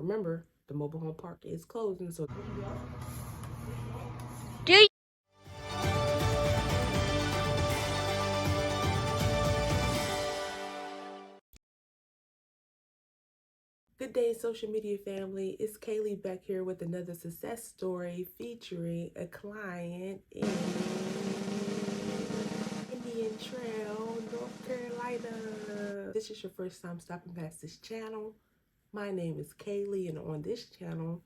remember, the mobile home park is closing, so good day, social media family. It's Kaylee back here with another success story featuring a client in Indian Trail, North Carolina. If this is your first time stopping past this channel, my name is Kaylee, and on this channel,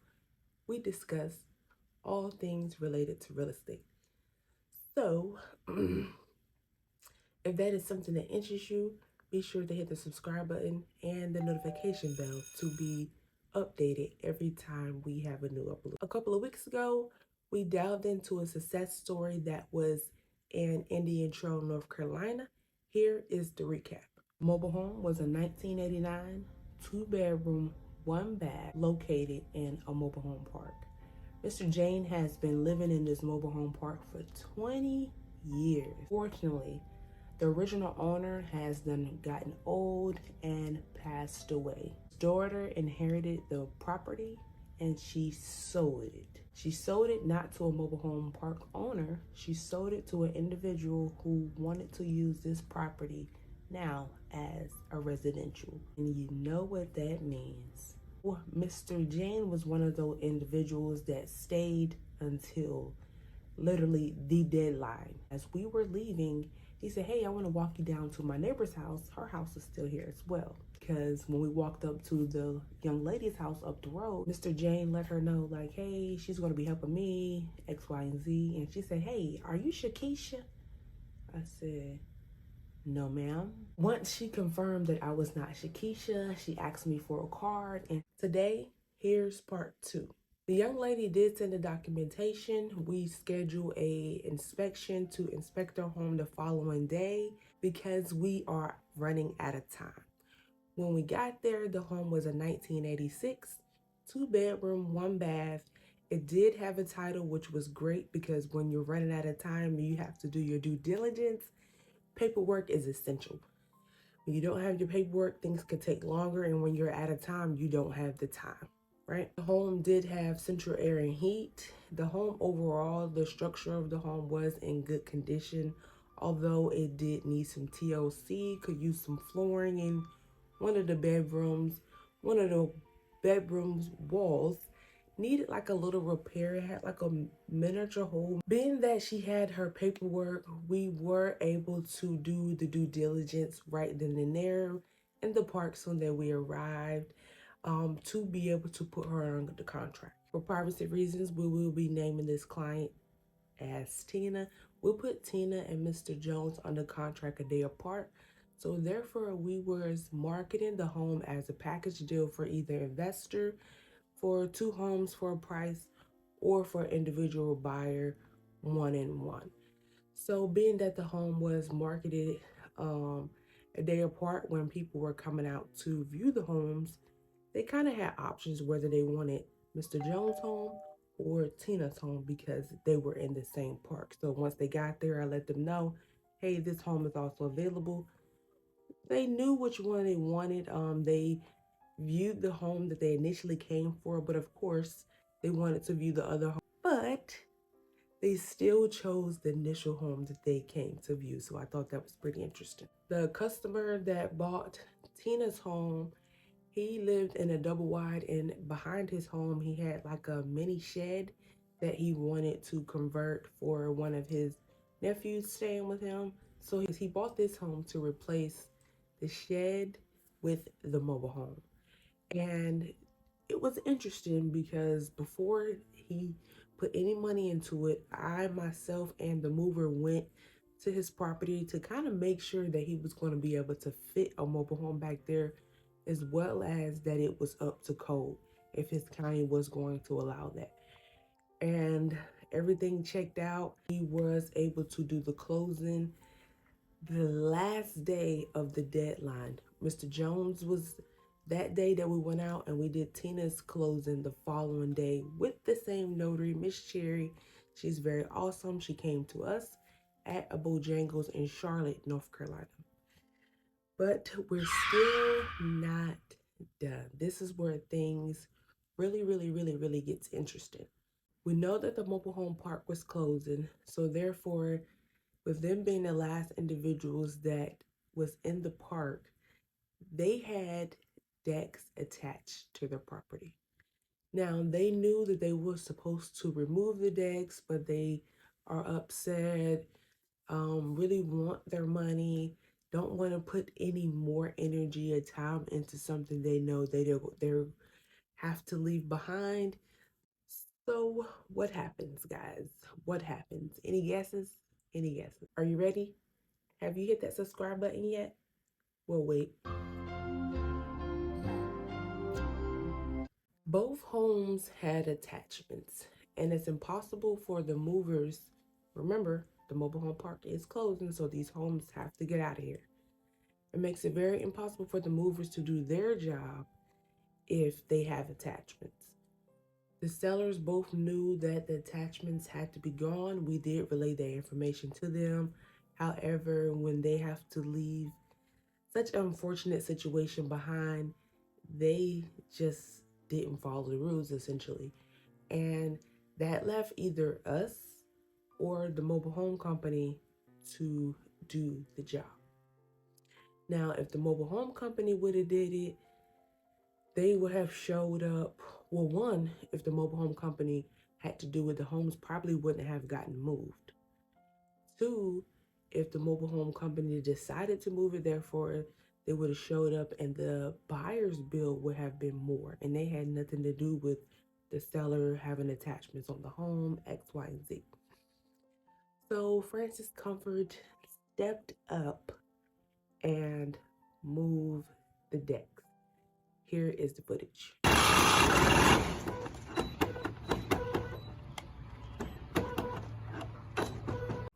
we discuss all things related to real estate. So, if that is something that interests you, be sure to hit the subscribe button and the notification bell to be updated every time we have a new upload. A couple of weeks ago, we delved into a success story that was in Indian Trail, North Carolina. Here is the recap. Mobile home was a 1989 two-bedroom, one bath located in a mobile home park. Mr. Jane has been living in this mobile home park for 20 years. Fortunately, the original owner has then gotten old and passed away. His daughter inherited the property and she sold it. She sold it not to a mobile home park owner. She sold it to an individual who wanted to use this property now as a residential. And you know what that means. Well, Mr. Jane was one of those individuals that stayed until literally the deadline. As we were leaving, he said, hey, I want to walk you down to my neighbor's house. Her house is still here as well. Because when we walked up to the young lady's house up the road, Mr. Jane let her know, like, hey, she's going to be helping me, X, Y, and Z. And she said, hey, are you Shakisha? I said, no, ma'am. Once she confirmed that I was not Shakisha, she asked me for a card. And today, here's part 2. The young lady did send the documentation. We scheduled a inspection to inspect her home the following day because we are running out of time. When we got there, the home was a 1986, 2-bedroom, 1-bath. It did have a title, which was great because when you're running out of time, you have to do your due diligence. Paperwork is essential. When you don't have your paperwork, things could take longer, and when you're out of time, you don't have the time, right? The home did have central air and heat. The home overall, the structure of the home was in good condition, although it did need some TLC, could use some flooring in one of the bedrooms. One of the bedrooms walls needed like a little repair. It had like a miniature hole. Being that she had her paperwork, we were able to do the due diligence right then and there in the park so that we arrived to be able to put her on the contract. For privacy reasons, we will be naming this client as Tina. We'll put Tina and Mr. Jones on the contract a day apart. So therefore, we was marketing the home as a package deal for either investor, for 2 homes for a price, or for individual buyer 1-in-1. So being that the home was marketed a day apart when people were coming out to view the homes, they kind of had options whether they wanted Mr. Jones' home or Tina's home because they were in the same park. So once they got there, I let them know, hey, this home is also available. They knew which one they wanted. They viewed the home that they initially came for, but of course they wanted to view the other home. But they still chose the initial home that they came to view. So I thought that was pretty interesting. The customer that bought Tina's home, he lived in a double wide, and behind his home, he had like a mini shed that he wanted to convert for one of his nephews staying with him. So he bought this home to replace the shed with the mobile home. And it was interesting because before he put any money into it, I myself and the mover went to his property to kind of make sure that he was going to be able to fit a mobile home back there, as well as that it was up to code if his county was going to allow that. And everything checked out. He was able to do the closing the last day of the deadline. Mr. Jones was that day that we went out, and we did Tina's closing the following day with the same notary, Miss Cherry. She's very awesome. She came to us at a Bojangles in Charlotte, North Carolina. But we're still not done. This is where things really gets interesting. We know that the mobile home park was closing, so therefore, with them being the last individuals that was in the park, they had decks attached to their property. Now, they knew that they were supposed to remove the decks, but they are upset, really want their money, don't want to put any more energy or time into something they know they have to leave behind. So, what happens, guys? What happens? Any guesses? Any guesses? Are you ready? Have you hit that subscribe button yet? We'll wait. Both homes had attachments, and it's impossible for the movers. Remember, the mobile home park is closing, so these homes have to get out of here. It makes it very impossible for the movers to do their job if they have attachments. The sellers both knew that the attachments had to be gone. We did relay that information to them. However, when they have to leave such an unfortunate situation behind, they just didn't follow the rules essentially. And that left either us or the mobile home company to do the job. Now, if the mobile home company would have did it, they would have showed up. Well, one, if the mobile home company had to do it, the homes probably wouldn't have gotten moved. Two, if the mobile home company decided to move it, therefore they would have showed up and the buyer's bill would have been more, and they had nothing to do with the seller having attachments on the home, X, Y, and Z. So Francis Comfort stepped up and moved the decks. Here is the footage.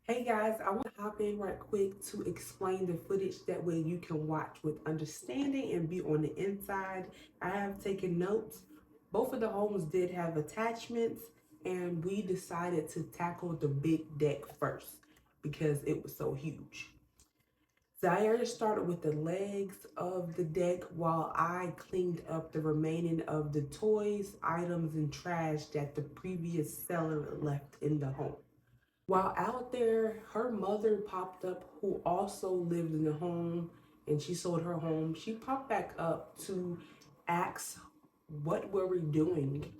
Hey guys, I want to hop in right quick to explain the footage, that way you can watch with understanding and be on the inside. I have taken notes. Both of the homes did have attachments, and we decided to tackle the big deck first because it was so huge. Zaire started with the legs of the deck while I cleaned up the remaining of the toys, items, and trash that the previous seller left in the home. While out there, her mother popped up, who also lived in the home, and she sold her home. She popped back up to ask what were we doing,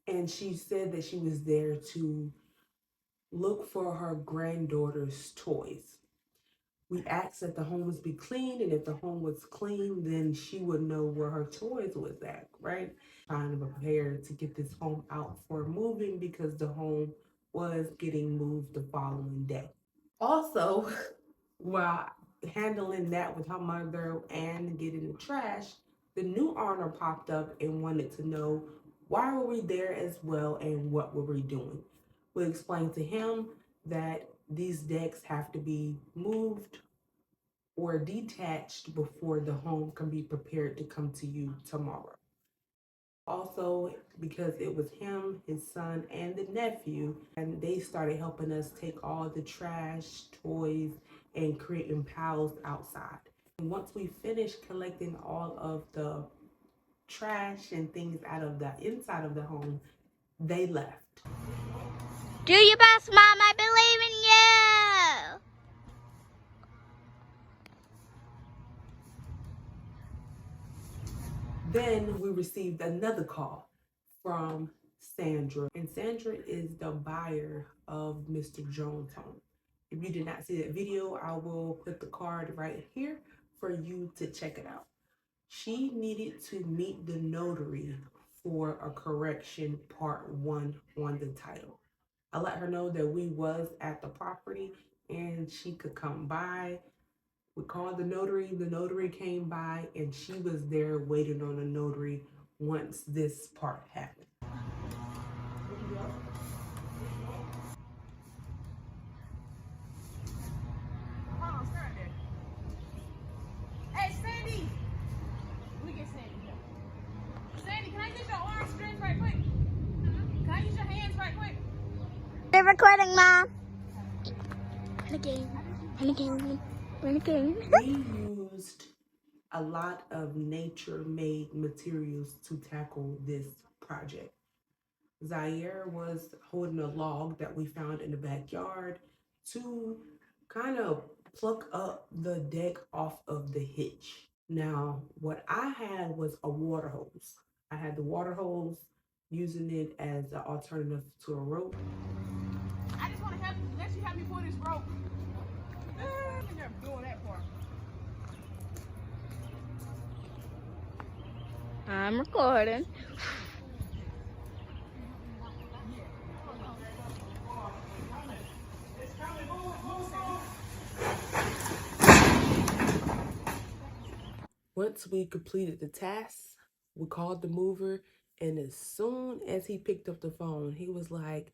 and she said that she was there to look for her granddaughter's toys. We asked that the homes be cleaned, and if the home was clean, then she would know where her toys was at, right? Trying to prepare to get this home out for moving because the home was getting moved the following day. Also, while handling that with her mother and getting the trash, the new owner popped up and wanted to know why were we there as well and what were we doing. We explained to him that these decks have to be moved or detached before the home can be prepared to come to you tomorrow. Also, because it was him, his son, and the nephew, and they started helping us take all the trash, toys, and creating piles outside. And once we finished collecting all of the trash and things out of the inside of the home, they left. Do your best, Mom. I believe in you. Then we received another call from Sandra, and Sandra is the buyer of Mr. Jones' home. If you did not see that video, I will put the card right here for you to check it out. She needed to meet the notary for a correction part 1 on the title. I let her know that we was at the property and she could come by. We called the notary came by, and she was there waiting on the notary once this part happened. Hey, Sandy! We get Sandy here. Sandy, can I get your arm stretched right quick? Can I use your hands right quick? They're recording, Mom. Run again. Run again. Run again. We used a lot of nature-made materials to tackle this project. Zaire was holding a log that we found in the backyard to kind of pluck up the deck off of the hitch. Now, what I had was a water hose. I had the water hose using it as an alternative to a rope. I just want to help you. Let you help me pull this rope. I'm never doing that part. I'm recording. Once we completed the task, we called the mover, and as soon as he picked up the phone, he was like,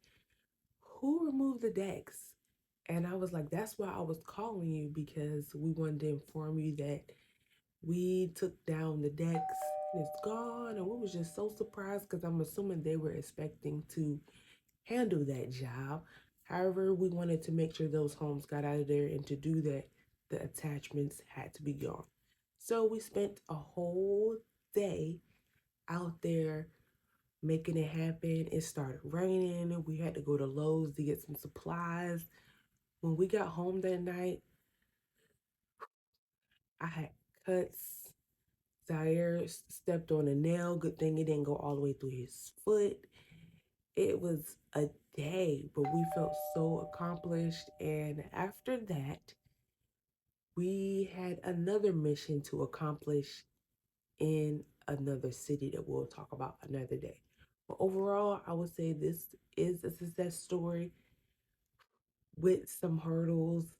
"Who removed the decks?" And I was like, "That's why I was calling you, because we wanted to inform you that we took down the decks and it's gone." And we was just so surprised because I'm assuming they were expecting to handle that job. However, we wanted to make sure those homes got out of there, and to do that, the attachments had to be gone. So we spent a whole day out there making it happen. It started raining. We had to go to Lowe's to get some supplies. When we got home that night, I had cuts. Zaire stepped on a nail. Good thing it didn't go all the way through his foot. It was a day, but we felt so accomplished. And after that, we had another mission to accomplish in another city that we'll talk about another day. But overall, I would say this is a success story with some hurdles,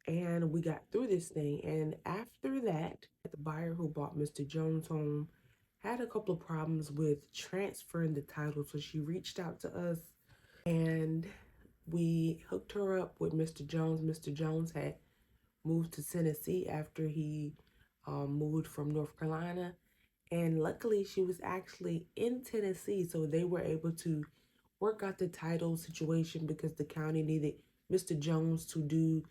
and we got through this thing. And after that, the buyer who bought Mr. Jones' home had a couple of problems with transferring the title, so she reached out to us and we hooked her up with Mr. Jones. Mr. Jones had moved to Tennessee after he moved from North Carolina. And luckily, she was actually in Tennessee, so they were able to work out the title situation because the county needed Mr. Jones to do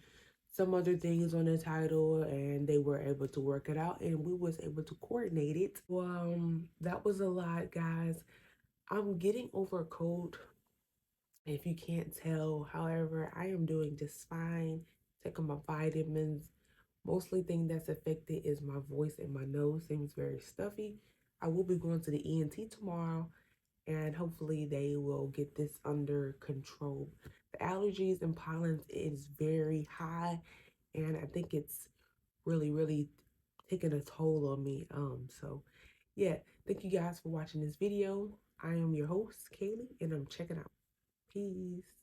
some other things on the title, and they were able to work it out, and we was able to coordinate it. That was a lot, guys. I'm getting over a cold, if you can't tell. However, I am doing just fine, taking my vitamins. Mostly thing that's affected is my voice, and my nose seems very stuffy. I will be going to the ENT tomorrow, and hopefully they will get this under control. The allergies and pollens is very high, and I think it's really taking a toll on me. So yeah, thank you guys for watching this video. I am your host, Kaylee, and I'm checking out. Peace.